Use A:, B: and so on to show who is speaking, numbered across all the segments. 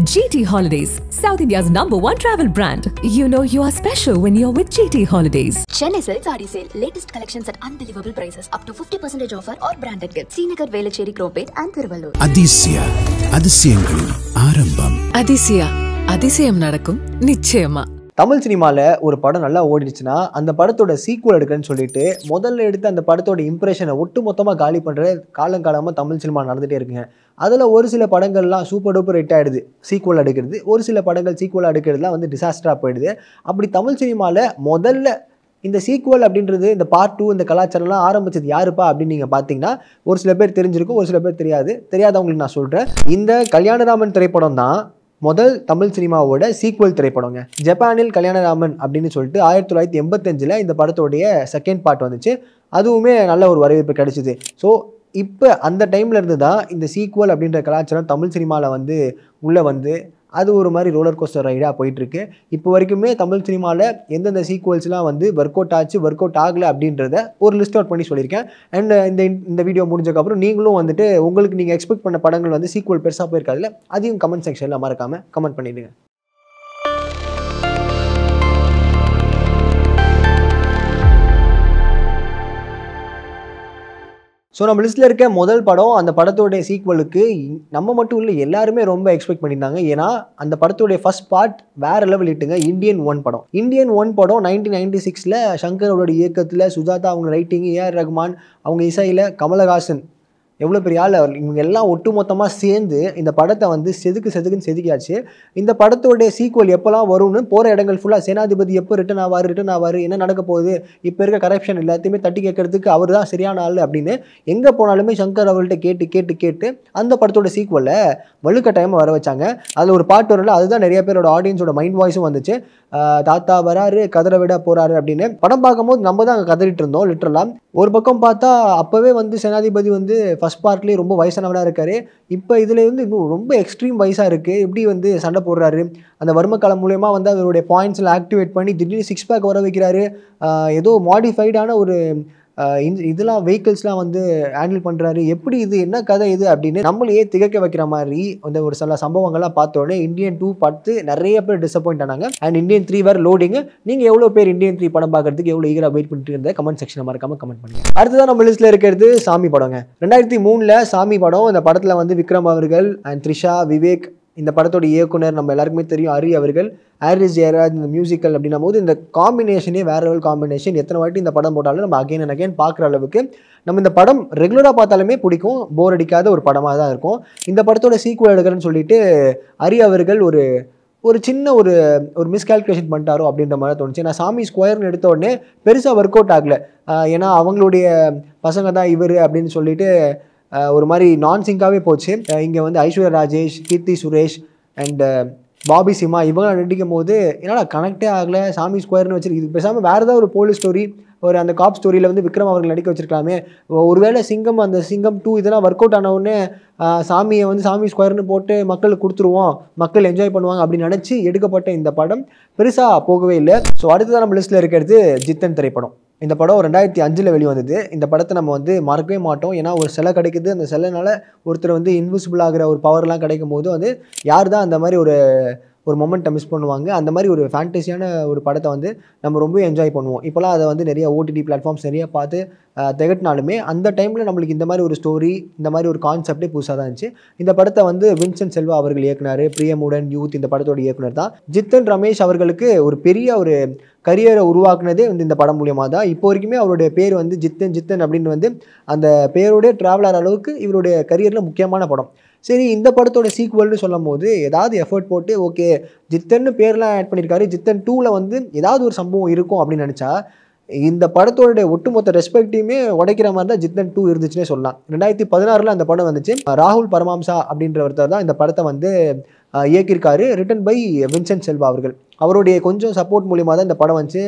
A: GT Holidays, South India's #1 travel brand. You know you are special when you're with GT Holidays.
B: Chennai Silk Saree Sale. Latest collections at unbelievable prices. Up to 50% offer or branded gifts. Srinagar, Velachery, Cropate and Thiruvallur.
C: Adisya. அதிசயங்களின் ஆரம்பம்.
A: அதிசயா அதிசயம் நடக்கும் நிச்சயமா.
D: தமிழ் சினிமாவில் ஒரு படம் நல்லா ஓடிடுச்சுன்னா அந்த படத்தோட சீக்குவல் எடுக்கன்னு சொல்லிட்டு முதல்ல எடுத்து அந்த படத்தோட இம்ப்ரெஷனை ஒட்டு மொத்தமாக காலி பண்ணுற காலங்காலமாக தமிழ் சினிமா நடந்துகிட்டே இருக்குங்க. அதில் ஒரு சில படங்கள்லாம் சூப்பர் டூப்பர் ஹிட் ஆகிடுது சீக்குவல் எடுக்கிறது, ஒரு சில படங்கள் சீக்குவல் எடுக்கிறதுலாம் வந்து டிசாஸ்டராக போயிடுது. அப்படி தமிழ் சினிமாவில் முதல்ல இந்த சீக்குவல் அப்படின்றது இந்த பார்ட் 2 இந்த கலாச்சாரம்லாம் ஆரம்பிச்சது யாருப்பா அப்படின்னு நீங்கள் பார்த்தீங்கன்னா ஒரு சில பேர் தெரிஞ்சிருக்கும், ஒரு சில பேர் தெரியாதவங்களுக்கு நான் சொல்கிறேன். இந்த கல்யாணராமன் திரைப்படம் தான் முதல் தமிழ் சினிமாவோட சீக்குவல் திரைப்படங்க. ஜப்பானில் கல்யாணராமன் அப்படின்னு சொல்லிட்டு 1985 இந்த படத்தோடைய செகண்ட் பார்ட் வந்துச்சு. அதுவுமே நல்ல ஒரு வரவேற்பு கிடைச்சிது. ஸோ இப்போ அந்த டைம்ல இருந்து தான் இந்த சீக்குவல் அப்படின்ற கலாச்சாரம் தமிழ் சினிமாவில் வந்து உள்ளே வந்து அது ஒரு மாதிரி ரோலர் கோஸ்டர் ரைடாக போயிட்டுருக்கு. இப்போ வரைக்குமே தமிழ் சினிமாவில் எந்தெந்த சீக்குவல்ஸ்லாம் வந்து ஒர்க் அவுட் ஆச்சு, ஒர்க் அவுட் ஆகலை அப்படின்றத ஒரு லிஸ்ட் அவுட் பண்ணி சொல்லியிருக்கேன். அண்ட் இந்த வீடியோ முடிஞ்சக்கப்புறம் நீங்களும் வந்துட்டு உங்களுக்கு நீங்கள் எக்ஸ்பெக்ட் பண்ண படங்கள் வந்து சீக்குவல் பெருசாக போயிருக்காதுல்ல, அதையும் கமெண்ட் செக்ஷனில் மறக்காமல் கமெண்ட் பண்ணிவிடுங்க. ஸோ நம்ம லிஸ்ட்டில் இருக்க முதல் படம், அந்த படத்தோடைய சீக்குவலுக்கு நம்ம மட்டும் இல்லை எல்லாருமே ரொம்ப எக்ஸ்பெக்ட் பண்ணியிருந்தாங்க. ஏன்னா அந்த படத்தோடைய ஃபர்ஸ்ட் பார்ட் வேறு லெவல் ஹிட்டுங்க. இந்தியன் 1 படம். இந்தியன் 1 படம் 1996 சங்கரோட இயக்கத்தில், சுஜாதா அவங்க ரைட்டிங், ஏஆர் ரஹ்மான் அவங்க இசையில், கமலஹாசன் எவ்வளோ பெரிய ஆள், இவங்க எல்லாம் ஒட்டு மொத்தமாக சேர்ந்து இந்த படத்தை வந்து செதுக்குன்னு செதுக்கியாச்சு. இந்த படத்தோடைய சீக்குவல் எப்போல்லாம் வரும்னு போகிற இடங்கள் ஃபுல்லாக சேனாதிபதி எப்போ ரிட்டன் ஆவார், என்ன நடக்க போகுது, இப்போ இருக்க கரப்ஷன் எல்லாத்தையுமே தட்டி கேட்கறதுக்கு அவர் தான் சரியான ஆள் அப்படின்னு எங்கே போனாலுமே சங்கர் அவர்கள்ட்ட கேட்டு அந்த படத்தோட சீக்குவலை வலுக்கட்டாயமாக வர வச்சாங்க. அதில் ஒரு பாட்டு வரல, அதுதான் நிறைய பேரோட ஆடியன்ஸோட மைண்ட் வாய்ஸும் வந்துச்சு. தாத்தா வராரு கதரை விட போறாரு அப்படின்னு. படம் பார்க்கும்போது நம்ம தான் அங்கே கதறிட்டு இருந்தோம் லிட்டரலாக. ஒரு பக்கம் பார்த்தா அப்போவே வந்து சேனாதிபதி வந்து ஃபர்ஸ்ட் பார்ட்லேயே ரொம்ப வயசானவனாக இருக்காரு. இப்போ இதில் வந்து இன்னும் ரொம்ப எக்ஸ்ட்ரீம் வயசாக இருக்குது. எப்படி வந்து சண்டை போடுறாரு, அந்த வர்ம காலம் மூலயமா வந்து அவருடைய பாயிண்ட்ஸில் ஆக்டிவேட் பண்ணி திடீர்னு 6 பேக் வர வைக்கிறாரு. ஏதோ மாடிஃபைடான ஒரு இதெல்லாம் வெஹிக்கிள்ஸ்லாம் வந்து ஹேண்டில் பண்ணுறாரு. எப்படி இது, என்ன கதை இது அப்படின்னு நம்மளையே திகைக்க வைக்கிற மாதிரி அந்த ஒரு சில சம்பவங்கள்லாம் பார்த்தோன்னே இந்தியன் 2 பார்த்து நிறைய பேர் டிசப்பாயிண்ட் ஆனாங்க. அண்ட் இந்தியன் 3 வேறு லோடிங். நீங்கள் எவ்வளோ பேர் இந்தியன் 3 படம் பார்க்கறதுக்கு எவ்வளோ ஈகராக வெயிட் பண்ணிட்டு இருந்த கமெண்ட் செக்ஷனில் மறக்காம கமெண்ட் பண்ணுங்க. அடுத்ததான் நம்ம லிஸ்ட்டில் இருக்கிறது சாமி படங்க. 2003 சாமி படம். இந்த படத்தில் வந்து விக்ரம் அவர்கள் அண்ட் த்ரிஷா, விவேக், இந்த படத்தோட இயக்குனர் நம்ம எல்லாருக்குமே தெரியும் ஹரி அவர்கள், ஹாரிஸ் ஜெயராஜ், இந்த மியூசிக்கல் அப்படின்னும் போது இந்த காம்பினேஷனே வேற லெவல் காம்பினேஷன். எத்தனை வாட்டி இந்த படம் போட்டாலும் நம்ம அகைன் அண்ட் அகைன் பார்க்குற அளவுக்கு நம்ம இந்த படம் ரெகுலராக பார்த்தாலுமே பிடிக்கும், போர் அடிக்காத ஒரு படமாக தான் இருக்கும். இந்த படத்தோட சீக்குவல் எடுக்கிறேன்னு சொல்லிட்டு ஹரி அவர்கள் ஒரு சின்ன ஒரு மிஸ்கால்குலேஷன் பண்ணிட்டாரோ அப்படின்ற மாதிரி தோணுச்சு. நான் சாமி ஸ்கொயர்னு எடுத்த உடனே பெருசாக ஒர்க் அவுட் ஆகலை. ஏன்னா அவங்களுடைய பசங்க தான் இவர் அப்படின்னு சொல்லிட்டு ஒரு மாதிரி நான் சிங்காகவே போச்சு. இங்கே வந்து ஐஸ்வர்யா ராஜேஷ், கீர்த்தி சுரேஷ் அண்ட் பாபி சிம்மா இவங்க நடிக்கும் போது என்னடா கனெக்டே ஆகலை, சாமி ஸ்கொயர்னு வச்சிருக்கு. இது பேசாமல் வேறு ஏதாவது ஒரு போலீஸ் ஸ்டோரி, ஒரு அந்த காப் ஸ்டோரியில் வந்து விக்ரம் அவர்கள் நடிக்க வச்சிருக்கலாமே. ஒருவேளை அந்த சிங்கம் 2 இதெல்லாம் ஒர்க் அவுட் ஆன உடனே சாமியை வந்து சாமி ஸ்கொயர்னு போட்டு மக்களுக்கு கொடுத்துருவோம், மக்கள் என்ஜாய் பண்ணுவாங்க அப்படின்னு நினச்சி எடுக்கப்பட்ட இந்த படம் பெருசாக போகவே இல்லை. ஸோ அடுத்ததான் நம்ம லிஸ்ட்டில் இருக்கிறது ஜித்தன் திரைப்படம். இந்த படம் 2005 வெளிவந்தது. இந்த படத்தை நம்ம வந்து மறக்கவே மாட்டோம். ஏன்னா ஒரு சிலை கிடைக்குது, அந்த சிலைனால ஒருத்தர் வந்து இன்விசிபிள் ஆகிற ஒரு பவர்லாம் கிடைக்கும் போது வந்து யார் தான் அந்த மாதிரி ஒரு மொமெண்ட்டை மிஸ் பண்ணுவாங்க. அந்த மாதிரி ஒரு ஃபேண்டஸியான ஒரு படத்தை வந்து நம்ம ரொம்ப என்ஜாய் பண்ணுவோம். இப்போலாம் அதை வந்து நிறைய OTT பிளாட்ஃபார்ம்ஸ் நிறைய பார்த்து திகட்டினாலுமே அந்த டைமில் நம்மளுக்கு இந்த மாதிரி ஒரு ஸ்டோரி, இந்த மாதிரி ஒரு கான்செப்டே புதுசாக தான் இருந்துச்சு. இந்த படத்தை வந்து வின்சென்ட் செல்வா அவர்கள் இயக்குனார். பிரியமுடன் யூத் இந்த படத்தோட இயக்குனர் தான். ஜித்தன் ரமேஷ் அவர்களுக்கு ஒரு பெரிய ஒரு கரியரை உருவாக்குனதே வந்து இந்த படம் மூலியமாக தான். இப்போ வரைக்குமே அவருடைய பேர் வந்து ஜித்தன் அப்படின்னு வந்து அந்த பேரோடைய ட்ராவலர் அளவுக்கு இவருடைய கரியரில் முக்கியமான படம். சரி, இந்த படத்தோட சீக்குவல்னு சொல்லும் போது ஏதாவது எஃபர்ட் போட்டு ஓகே ஜித்தன்னு பேர்லாம் ஆட் பண்ணியிருக்காரு, ஜித்தன் 2ல் வந்து ஏதாவது ஒரு சம்பவம் இருக்கும் அப்படின்னு நினச்சா இந்த படத்தோடைய ஒட்டுமொத்த ரெஸ்பெக்டையுமே உடைக்கிற மாதிரி தான் ஜித்தன் 2 இருந்துச்சுன்னே சொல்லலாம். 2016 அந்த படம் வந்துச்சு. ராகுல் பரமாம்சா அப்படின்ற ஒருத்தர் தான் இந்த படத்தை வந்து இயக்கியிருக்காரு. ரிட்டன் பை வின்சென்ட் செல்வா அவர்கள். அவருடைய கொஞ்சம் சப்போர்ட் மூலியமாக தான் இந்த படம் வந்துச்சு.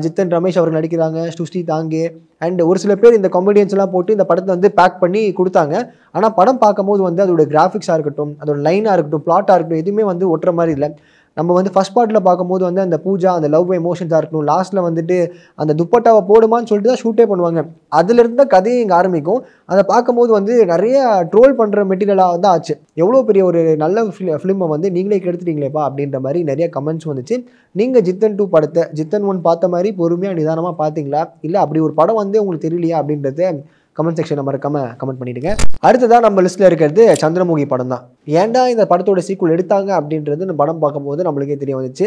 D: ஜித்தன் ரமேஷ் அவர்கள் நடிக்கிறாங்க, ஸ்ருஷ்டி தாங்கே அண்ட் ஒரு சில பேர் இந்த காமெடியன்ஸ் எல்லாம் போட்டு இந்த படத்தை வந்து பேக் பண்ணி கொடுத்தாங்க. ஆனால் படம் பார்க்கும்போது வந்து அதோட கிராஃபிக்ஸாக இருக்கட்டும், அதோட லைனாக இருக்கட்டும், பிளாட்டாக இருக்கட்டும், எதுவுமே வந்து ஒட்டுற மாதிரி இல்லை. நம்ம வந்து ஃபர்ஸ்ட் பார்ட்டில் பார்க்கும்போது வந்து அந்த பூஜா அந்த லவ் எமோஷன்ஸாக இருக்கணும், லாஸ்ட்டில் வந்துட்டு அந்த துப்பட்டாவை போடுமான்னு சொல்லிட்டு தான் ஷூட்டே பண்ணுவாங்க. அதுலேருந்து தான் கதையை இங்கே ஆரம்பிக்கும். அதை பார்க்கும்போது வந்து நிறைய ட்ரோல் பண்ணுற மெட்டீரியலாக தான் ஆச்சு. எவ்வளோ பெரிய ஒரு நல்ல ஃபிலிமை வந்து நீங்களே கெடுத்துட்டீங்களேப்பா அப்படின்ற மாதிரி நிறைய கமெண்ட்ஸ் வந்துச்சு. நீங்கள் ஜித்தன் 2 படத்தை ஜித்தன் 1 பார்த்த மாதிரி பொறுமையாக நிதானமாக பார்த்தீங்களா, இல்லை அப்படி ஒரு படம் வந்து உங்களுக்கு தெரியலையா அப்படின்றத கமெண்ட் செக்ஷனில் மறக்காமல் கமெண்ட் பண்ணிவிடுங்க. அடுத்ததாக நம்ம லிஸ்ட்டில் இருக்கிறது சந்திரமுகி படம் தான். ஏன்டா இந்த படத்தோட சீக்குவல் எடுத்தாங்க அப்படின்றது இந்த படம் பார்க்கும்போது நம்மளுக்கே தெரிய வந்துச்சு.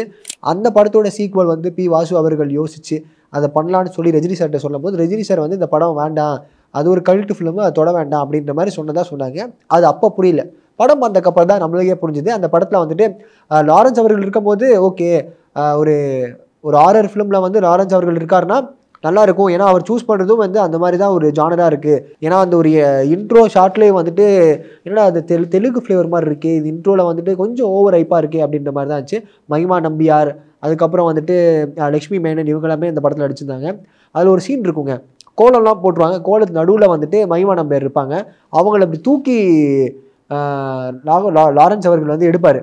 D: அந்த படத்தோட சீக்குவல் வந்து பி வாசு அவர்கள் யோசிச்சு அதை பண்ணலான்னு சொல்லி ரஜினி சார்கிட்ட சொல்லும் போது ரஜினி சார் வந்து இந்த படம் வேண்டாம், அது ஒரு கல்ட்டு ஃபிலிமு, அதை தொட வேண்டாம் அப்படின்ற மாதிரி சொன்னாங்க. அது அப்போ புரியல. படம் வந்தக்கப்புறம் தான் நம்மளுக்கே புரிஞ்சுது. அந்த படத்தில் வந்துட்டு லாரன்ஸ் அவர்கள் இருக்கும்போது ஓகே, ஒரு ஹாரர் ஃபிலிமில் வந்து லாரன்ஸ் அவர்கள் இருக்காருன்னா நல்லா இருக்கும். ஏன்னா அவர் சூஸ் பண்ணுறதும் வந்து அந்த மாதிரி தான் ஒரு ஜானராக இருக்குது. ஏன்னா அந்த ஒரு இன்ட்ரோ ஷார்ட்லேயே வந்துட்டு என்னடா அது தெலுங்கு ஃப்ளேவர் மாதிரி இருக்குது, இது இன்ட்ரோவில் வந்துட்டு கொஞ்சம் ஓவர் ஹைப்பாக இருக்குது அப்படின்ற மாதிரி தான் இருந்துச்சு. மகிமா நம்பியார், அதுக்கப்புறம் வந்துட்டு லக்ஷ்மி மேனன், இவங்க எல்லாமே இந்த படத்தில் நடிச்சிருந்தாங்க. அதில் ஒரு சீன் இருக்குங்க, கோலம்லாம் போட்டுருவாங்க, கோலத்து நடுவில் வந்துட்டு மகிமா நம்பியார் இருப்பாங்க. அவங்கள அப்படி தூக்கி லாரன்ஸ் அவர்கள் வந்து எடுப்பார்.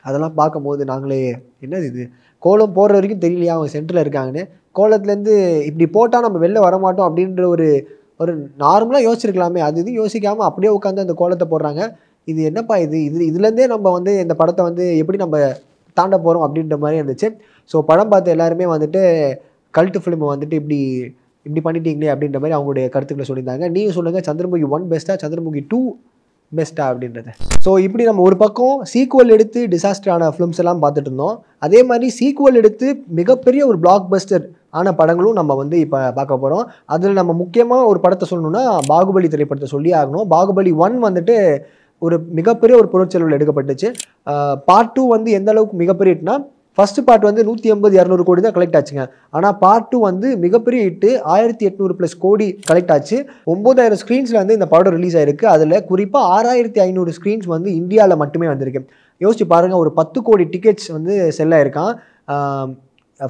D: அதெல்லாம் பார்க்கும்போது நாங்களே என்னது இது, கோலம் போடுற வரைக்கும் தெரியலையா அவங்க சென்டரில் இருக்காங்கன்னு, கோலத்துலேருந்து இப்படி போட்டால் நம்ம வெளில வரமாட்டோம் அப்படின்ற ஒரு நார்மலாக யோசிச்சிருக்கலாமே, அது இது யோசிக்காமல் அப்படியே உட்காந்து அந்த கோலத்தை போடுறாங்க. இது என்னப்பா இதுலேருந்தே நம்ம வந்து இந்த படத்தை வந்து எப்படி நம்ம தாண்ட போகிறோம் அப்படின்ற மாதிரி இருந்துச்சு. ஸோ படம் பார்த்து எல்லாருமே வந்துட்டு கல்ட்டு ஃபிலிமை வந்துட்டு இப்படி பண்ணிட்டீங்களே அப்படின்ற மாதிரி அவங்களுடைய கருத்துக்களை சொல்லியிருந்தாங்க. நீங்கள் சொல்லுங்கள், சந்திரமுகி 1 பெஸ்ட்டாக, சந்திரமுகி 2 பெஸ்ட்டா அப்படின்றது. ஸோ இப்படி நம்ம ஒரு பக்கம் சீக்குவல் எடுத்து டிசாஸ்டரான ஃபிலிம்ஸ் எல்லாம் பார்த்துட்டு இருந்தோம். அதே மாதிரி சீக்குவல் எடுத்து மிகப்பெரிய ஒரு பிளாக் பஸ்டர் ஆன படங்களும் நம்ம வந்து இப்போ பார்க்க போகிறோம். அதில் நம்ம முக்கியமாக ஒரு படத்தை சொல்லணும்னா பாகுபலி திரைப்படத்தை சொல்லி ஆகணும். பாகுபலி 1 வந்துட்டு ஒரு மிகப்பெரிய ஒரு பொருட்செலவில் எடுக்கப்பட்டுச்சு. பார்ட் 2 வந்து எந்த அளவுக்கு மிகப்பெரிய ஹிட்னா, ஃபர்ஸ்ட் பார்ட் வந்து 180-200 கோடி தான் கலெக்ட் ஆச்சுங்க. ஆனால் பார்ட் 2 வந்து மிகப்பெரிய ஹிட்டு, 1800+ கோடி கலெக்ட் ஆச்சு. 9000 ஸ்க்ரீன்ஸில் வந்து இந்த படம் ரிலீஸ் ஆயிருக்கு. அதில் குறிப்பாக 6500 ஸ்க்ரீன்ஸ் வந்து இந்தியாவில் மட்டுமே வந்திருக்கு. யோசிச்சு பாருங்கள், ஒரு 10 கோடி டிக்கெட்ஸ் வந்து செல் ஆயிருக்கான்.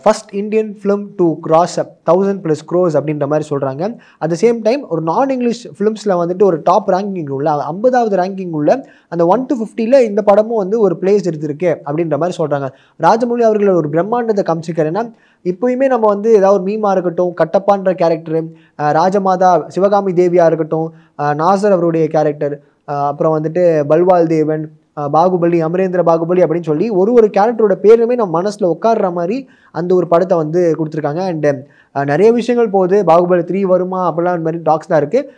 D: First Indian film to cross 1000+ crores அப்படின்ற மாதிரி சொல்கிறாங்க. அட் த சேம் டைம் ஒரு நான் இங்கிலீஷ் ஃபிலிம்ஸில் வந்துட்டு ஒரு டாப் ரேங்கிங் உள்ள 50வது ரேங்கிங் உள்ள அந்த 1 to 50ல் இந்த படமும் வந்து ஒரு பிளேஸ் எடுத்திருக்கு அப்படின்ற மாதிரி சொல்கிறாங்க. ராஜமௌழி அவர்கள் ஒரு பிரம்மாண்டத்தை காமிச்சிருக்காருன்னா, இப்போயுமே நம்ம வந்து ஏதாவது ஒரு மீமாக இருக்கட்டும், கட்டப்பான்ற கேரக்டரு, ராஜமாதா சிவகாமி தேவியாக இருக்கட்டும், நாசர் அவருடைய கேரக்டர், அப்புறம் வந்துட்டு பல்வால் தேவன், பாகுபலி, அமரேந்திர பாகுபலி அப்படின்னு சொல்லி ஒரு கேரக்டரோட பேருமே நம்ம மனசில் உட்கார்ற மாதிரி அந்த ஒரு படத்தை வந்து கொடுத்துருக்காங்க. அண்டு நிறைய விஷயங்கள் போகுது. பாகுபலி 3 வருமா அப்படிலாம் மாதிரி டாக்ஸ் தான் இருக்குது.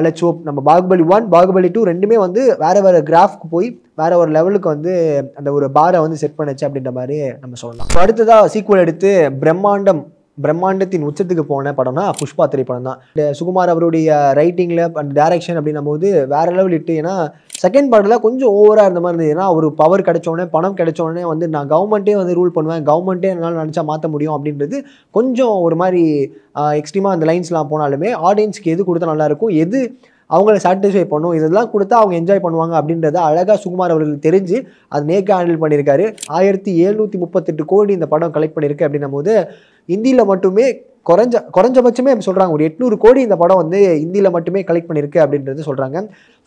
D: லெட்ஸ் ஹோப் நம்ம பாகுபலி 1, பாகுபலி 2 ரெண்டுமே வந்து வேறு கிராஃப்க்கு போய் வேறு ஒரு லெவலுக்கு வந்து அந்த ஒரு பாரை வந்து செட் பண்ணுச்சு அப்படின்ற மாதிரி நம்ம சொல்லலாம். அடுத்ததாக சீக்குவல் எடுத்து பிரம்மாண்டத்தின் உச்சத்துக்கு போன படம்னா புஷ்பா திரைப்படம் தான். சுகுமார் அவருடைய ரைட்டிங்கில் அந்த டைரக்ஷன் அப்படின்னும் போது வேறு லெவல் இட்டு. ஏன்னா செகண்ட் பார்ட்டில் கொஞ்சம் ஓவராக இருந்த மாதிரி இருந்தது. ஏன்னா ஒரு பவர் கிடைச்சோடனே, பணம் கிடைச்சோடனே வந்து நான் கவர்மெண்ட்டே வந்து ரூல் பண்ணுவேன், கவர்மெண்ட்டே என்னால் நினச்சா மாற்ற முடியும் அப்படின்றது கொஞ்சம் ஒரு மாதிரி எக்ஸ்ட்ரீமாக அந்த லைன்ஸ்லாம் போனாலுமே ஆடியன்ஸ்க்கு எது கொடுத்தா நல்லாயிருக்கும், எது அவங்கள சாட்டிஸ்ஃபை பண்ணும், இதெல்லாம் கொடுத்தா அவங்க என்ஜாய் பண்ணுவாங்க அப்படின்றத அழகாக சுகுமார் அவர்களுக்கு தெரிஞ்சு அது நேக்காக ஹேண்டில் பண்ணியிருக்காரு. 1738 கோடி இந்த படம் கலெக்ட் பண்ணியிருக்கு அப்படின்னும் போது இந்தியில் மட்டுமே குறைஞ்சபட்சமே சொல்கிறாங்க ஒரு 800 கோடி இந்த படம் வந்து இந்தியில் மட்டுமே கலெக்ட் பண்ணியிருக்கு அப்படின்றது சொல்கிறாங்க.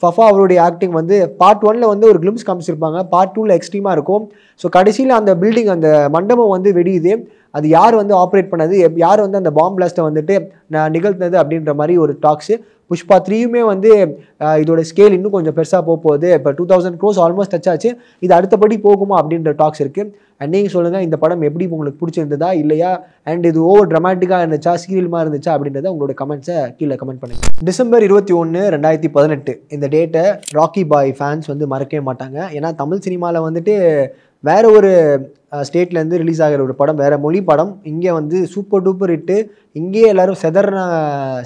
D: ஃபஃபா அவருடைய ஆக்டிங் வந்து பார்ட் 1ல் வந்து ஒரு கிளிம்ஸ் காமிச்சிருப்பாங்க, பார்ட் 2ல் எக்ஸ்ட்ரீமாக இருக்கும். ஸோ கடைசியில் அந்த பில்டிங், அந்த மண்டபம் வந்து வெடியுது, அது யார் வந்து ஆப்ரேட் பண்ணது, யார் வந்து அந்த பாம் பிளாஸ்ட்டை வந்துட்டு நிகழ்த்தினது அப்படின்ற மாதிரி ஒரு டாக்ஸு. புஷ்பா 3யுமே வந்து இதோட ஸ்கேல் இன்னும் கொஞ்சம் பெருசாக போகுது. இப்போ 2000 crores ஆல்மோஸ்ட் டச் ஆச்சு. இது அடுத்தபடி போகுமா அப்படின்ற டாக்ஸ் இருக்குது. அண்ட் நீங்கள் சொல்லுங்கள், இந்த படம் எப்படி உங்களுக்கு பிடிச்சிருந்ததா இல்லையா, அண்ட் இது ஓவர் ட்ராமாட்டிக்காக இருந்துச்சா, சீரியல்மாக இருந்துச்சா அப்படின்றத உங்களோட கமெண்ட்ஸை கீழே கமெண்ட் பண்ணுங்கள். டிசம்பர் 21, 2018 இந்த டேட்டை ராக்கி பாய் ஃபேன்ஸ் வந்து மறக்கவே மாட்டாங்க. ஏன்னா தமிழ் சினிமாவில் வந்துட்டு வேறு ஒரு ஸ்டேட்லேருந்து ரிலீஸ் ஆகிற ஒரு படம், வேறு மொழி படம், இங்கே வந்து சூப்பர் டூப்பர் ஹிட்டு. இங்கேயே எல்லோரும்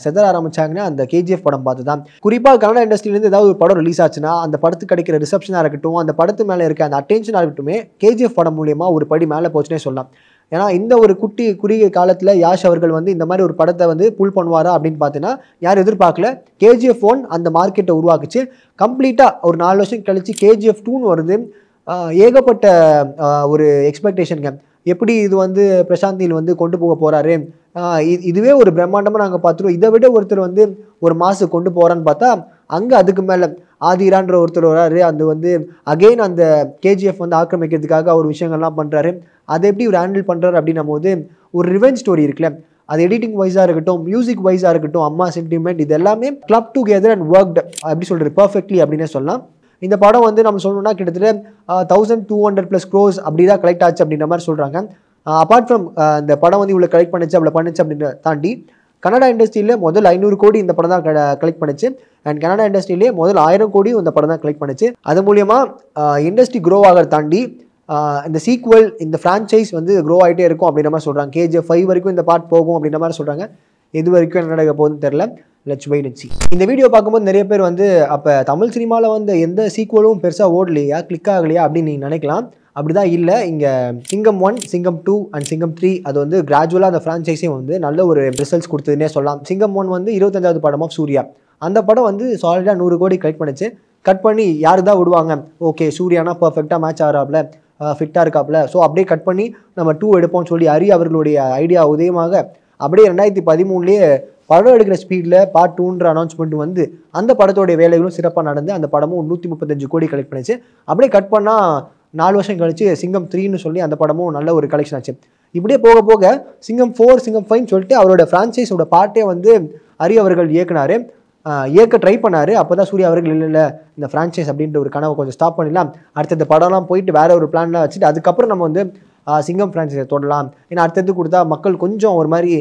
D: செதற ஆரம்பித்தாங்கன்னா அந்த கேஜிஎஃப் படம் பார்த்து தான். குறிப்பாக கன்னட இண்டஸ்ட்ரியிலேருந்து ஏதாவது ஒரு படம் ரிலீஸ் ஆச்சுன்னா அந்த படத்துக்கு கிடைக்கிற ரிசப்ஷனாக இருக்கட்டும், அந்த படத்து மேலே இருக்க அந்த அட்டென்ஷனாக இருக்கட்டுமே கேஜிஎஃப் படம் மூலியமாக ஒரு படி மேலே போச்சுன்னே சொல்லலாம். ஏன்னா இந்த ஒரு குறுகிய காலத்தில் யாஷ் அவர்கள் வந்து இந்த மாதிரி ஒரு படத்தை வந்து புல் பண்ணுவாரா அப்படின்னு பார்த்தீங்கன்னா யார் எதிர்பார்க்கல. KGF 1 அந்த மார்க்கெட்டை உருவாக்குச்சு. கம்ப்ளீட்டாக ஒரு 4 வருஷம் கழிச்சு KGF 2 வருது. ஏகப்பட்ட ஒரு எக்ஸ்பெக்டேஷனுங்க. எப்படி இது வந்து பிரசாந்தில் வந்து கொண்டு போக போகிறாரு, இதுவே ஒரு பிரம்மாண்டமாக நாங்கள் பார்த்துருவோம், இதை விட ஒருத்தர் வந்து ஒரு மாதம் கொண்டு போகிறான்னு பார்த்தா அங்கே அதுக்கு மேலே ஆதிரான்ற ஒருத்தர் வராரு, அது வந்து அகெயின் அந்த கேஜிஎஃப் வந்து ஆக்கிரமிக்கிறதுக்காக அவர் விஷயங்கள்லாம் பண்ணுறாரு. அதை எப்படி ஒரு ஹேண்டில் பண்ணுறாரு அப்படின்னும் போது ஒரு ரிவெஞ்ச் ஸ்டோரி இருக்குல்ல, அது எடிட்டிங் வைஸாக இருக்கட்டும், மியூசிக் வைஸாக இருக்கட்டும், அம்மா சென்டிமெண்ட், இது எல்லாமே கிளப் டுகெதர் அண்ட் ஒர்க்டு எப்படி சொல்கிறது பர்ஃபெக்ட்லி அப்படின்னே சொல்லலாம். இந்த படம் வந்து நம்ம சொல்லணும்னா கிட்டத்தட்ட 1200+ crores அப்படி தான் கலெக்ட் ஆச்சு அப்படின்ற மாதிரி சொல்கிறாங்க. அப்பார்ட் ஃப்ரம் இந்த படம் வந்து இவ்வளோ கலெக்ட் பண்ணிச்சு அவ்வளோ பண்ணுச்சு அப்படின்னு தாண்டி கன்னடா இண்டஸ்ட்ரியில் முதல் 500 கோடி இந்த படம் தான் கலெக்ட் பண்ணிச்சு. அண்ட் கன்னடா இண்டஸ்ட்ரியிலே முதல் 1000 கோடி இந்த படம் தான் கலெக்ட் பண்ணிச்சு. அது மூலியமாக இண்டஸ்ட்ரி க்ரோ ஆகிறத தாண்டி இந்த சீக்வல், இந்த ஃப்ரான்ச்சைஸ் வந்து க்ரோ ஆகிட்டே இருக்கும் அப்படின்ற மாதிரி சொல்கிறாங்க. KGF 5 வரைக்கும் இந்த பார்ட் போகும் அப்படின்ற மாதிரி சொல்கிறாங்க. எது வரைக்கும் என்ன நடக்க போகுதுன்னு தெரில. லெட்ஸ் வெயிட் அண்ட் சீ. இந்த வீடியோ பார்க்கும்போது நிறைய பேர் வந்து அப்போ தமிழ் சினிமாவில் வந்து எந்த சீக்வலும் பெருசாக ஓடலையா, கிளிக் ஆகலையா அப்படின்னு நீங்கள் நினைக்கலாம். அப்படிதான் இல்லை. இங்கே சிங்கம் 1, சிங்கம் 2 அண்ட் சிங்கம் 3 அது வந்து கிராஜுவலாக அந்த ஃப்ரான்ச்சைஸையும் வந்து நல்ல ஒரு ரிசல்ட்ஸ் கொடுத்ததுன்னே சொல்லலாம். சிங்கம் 1 வந்து 25வது படம் ஆஃப் சூர்யா. அந்த படம் வந்து சாலிடாக 100 கோடி கலெக்ட் பண்ணிச்சு. கட் பண்ணி யாரு தான் விடுவாங்க, ஓகே சூர்யானா பர்ஃபெக்டாக மேட்ச் ஆகிறாப்புல, ஃபிட்டாக இருக்காப்புல, ஸோ அப்படியே கட் பண்ணி நம்ம 2 எடுப்போம்னு சொல்லி ஹரி அவர்களுடைய ஐடியா உதயமாக அப்படியே 2013 படம் எடுக்கிற ஸ்பீடில் பார்ட் 2ன்ற அனௌன்ஸ்மெண்ட் வந்து அந்த படத்தோடைய வேலைகளும் சிறப்பாக நடந்து அந்த படமும் 135 கோடி கலெக்ட் பண்ணிச்சு. அப்படியே கட் பண்ணால் 4 வருஷம் கழிச்சு சிங்கம் 3ன்னு சொல்லி அந்த படமும் நல்ல ஒரு கலெக்ஷன் ஆச்சு. இப்படியே போக போக சிங்கம் 4, சிங்கம் 5 சொல்லிட்டு அவரோட ஃப்ரான்ச்சைஸோட பார்ட்டே வந்து ஹரி அவர்கள் இயக்க ட்ரை பண்ணார். அப்போ தான் சூர்யா அவர்கள் இல்லை இந்த ஃப்ரான்ச்சைஸ் அப்படின்ற ஒரு கனவை கொஞ்சம் ஸ்டாப் பண்ணிடலாம், அடுத்த படம்லாம் போயிட்டு வேற ஒரு பிளான்லாம் வச்சுட்டு அதுக்கப்புறம் நம்ம வந்து சிங்கம் ஃப்ரான்ச்சைஸை தொடலாம், ஏன்னா அடுத்தது கொடுத்தா மக்கள் கொஞ்சம் ஒரு மாதிரி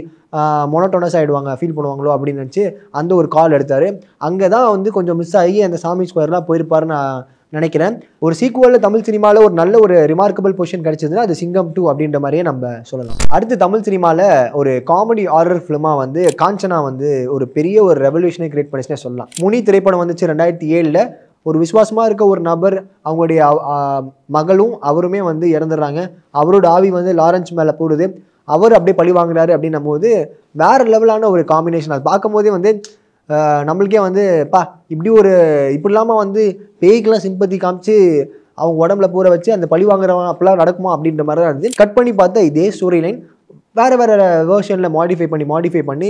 D: மொனோட்டோனஸ் ஆகிடுவாங்க, ஃபீல் பண்ணுவாங்களோ அப்படின்னு நினச்சி அந்த ஒரு கால் எடுத்தார். அங்கே தான் வந்து கொஞ்சம் மிஸ் ஆகி அந்த சாமி ஸ்கொயர்லாம் போயிருப்பாருன்னு நான் நினைக்கிறேன். ஒரு சீக்குவலில் தமிழ் சினிமாவில் ஒரு நல்ல ஒரு ரிமார்க்கபிள் பொசிஷன் கிடைச்சதுன்னா அது சிங்கம் 2 அப்படின்ற மாதிரியே நம்ம சொல்லலாம். அடுத்து தமிழ் சினிமாவில் ஒரு காமெடி ஹாரர் ஃபிலிமாக வந்து காஞ்சனா வந்து ஒரு பெரிய ஒரு ரெவல்யூஷனை கிரியேட் பண்ணிச்சுன்னே சொல்லலாம். முனி திரைப்படம் வந்துச்சு 2007. ஒரு விசுவாசமாக இருக்க ஒரு நபர், அவங்களுடைய மகளும் அவருமே வந்து இறந்துடுறாங்க. அவரோட ஆவி வந்து லாரன்ஸ் மேலே போடுது, அவர் அப்படியே பழி வாங்குறாரு அப்படின்னும் போது வேற லெவலான ஒரு காம்பினேஷன். அது பார்க்கும் போதே வந்து நம்மளுக்கே வந்து இப்படி இல்லாமல் வந்து பேய்க்கெலாம் சிம்பத்தி காமிச்சு அவங்க உடம்புல பூர வச்சு அந்த பழி வாங்குறவன் அப்படிலாம் நடக்குமா அப்படின்ற மாதிரி தான் இருந்துச்சு. கட் பண்ணி பார்த்தா இதே ஸ்டோரி லைன் வேறு வேர்ஷனில் மாடிஃபை பண்ணி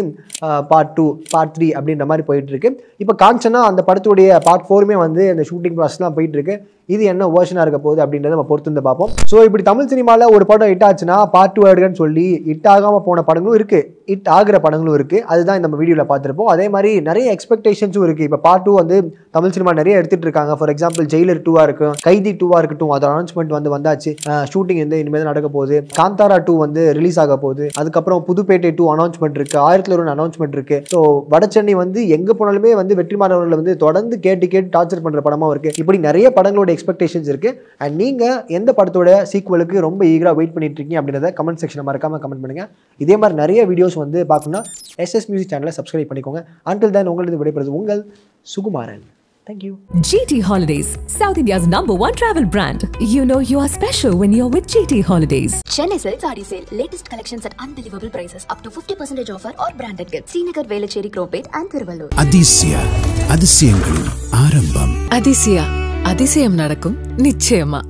D: பார்ட் 2, பார்ட் 3 அப்படின்ற மாதிரி போயிட்டுருக்கு. இப்போ காஞ்சனா அந்த படத்துடைய பார்ட் 4மே வந்து அந்த ஷூட்டிங் ப்ராசஸ்லாம் போயிட்டுருக்கு. இது என்ன வேர்ஷனாக இருக்க போகுது அப்படின்றத நம்ம பொறுத்து வந்து பார்ப்போம். ஸோ இப்படி தமிழ் சினிமாவில் ஒரு படம் ஹிட் ஆச்சுன்னா பார்ட் 2 எடுக்கன்னு சொல்லி ஹிட் ஆகாமல் போன படங்களும் இருக்குது, ஹிட் ஆகிற படங்களும் இருக்குது. அதுதான் நம்ம வீடியோவில் பார்த்துருப்போம். அதே மாதிரி நிறைய எக்ஸ்பெக்டேஷன்ஸும் இருக்குது. இப்போ பார்ட் 2 வந்து தமிழ் சினிமா நிறைய எடுத்துகிட்டு இருக்காங்க. ஃபார் எக்ஸாம்பிள் ஜெயிலர் 2 இருக்கும், கைதி 2 இருக்கட்டும், அதோட அனௌன்ஸ்மெண்ட் வந்தாச்சு. ஷூட்டிங் வந்து இனிமேல் நடக்க போகுது. காந்தாரா 2 வந்து ரிலீஸ் ஆக போகுது. அதுக்கப்புறம் புதுப்பேட்டை 2 அனௌன்ஸ்மெண்ட் இருக்குது, 1001 அனௌன்ஸ்மெண்ட் இருக்குது. ஸோ வடச்சென்னை வந்து எங்கே போனாலுமே வந்து வெற்றிமாறன் அவர்களை வந்து தொடர்ந்து கேட்டு டார்ச்சர் பண்ணுற படமாக இருக்குது. இப்படி நிறைய படங்களோட எக்ஸ்பெக்டேஷன்ஸ் இருக்குது. அண்ட் நீங்கள் எந்த படத்தோட சீக்வலுக்கு ரொம்ப ஈகராக வெயிட் பண்ணிட்டு இருக்கீங்க அப்படின்றத கமெண்ட் செக்ஷனில் மறக்காமல் கமெண்ட் பண்ணுங்கள். இதே மாதிரி நிறைய வீடியோஸ் வந்து பார்க்கணும்னா SS மியூசிக் சேனலை சப்ஸ்கிரைப் பண்ணிக்கோங்க. Until then உங்களது விடைபெறுவது உங்கள் Sukumaran. Thank you.
A: GT Holidays, South India's #1 travel brand. You know you are special when you're with GT Holidays.
B: Chennai Silks Saari Sale. Latest collections at unbelievable prices. Up to 50% offer or branded gifts. Srinagar, Velachery, Cropate and Thiruvallur.
C: அதிசயங்களின் ஆரம்பம்.
E: அதிசயம் நடக்கும் நிச்சயமா.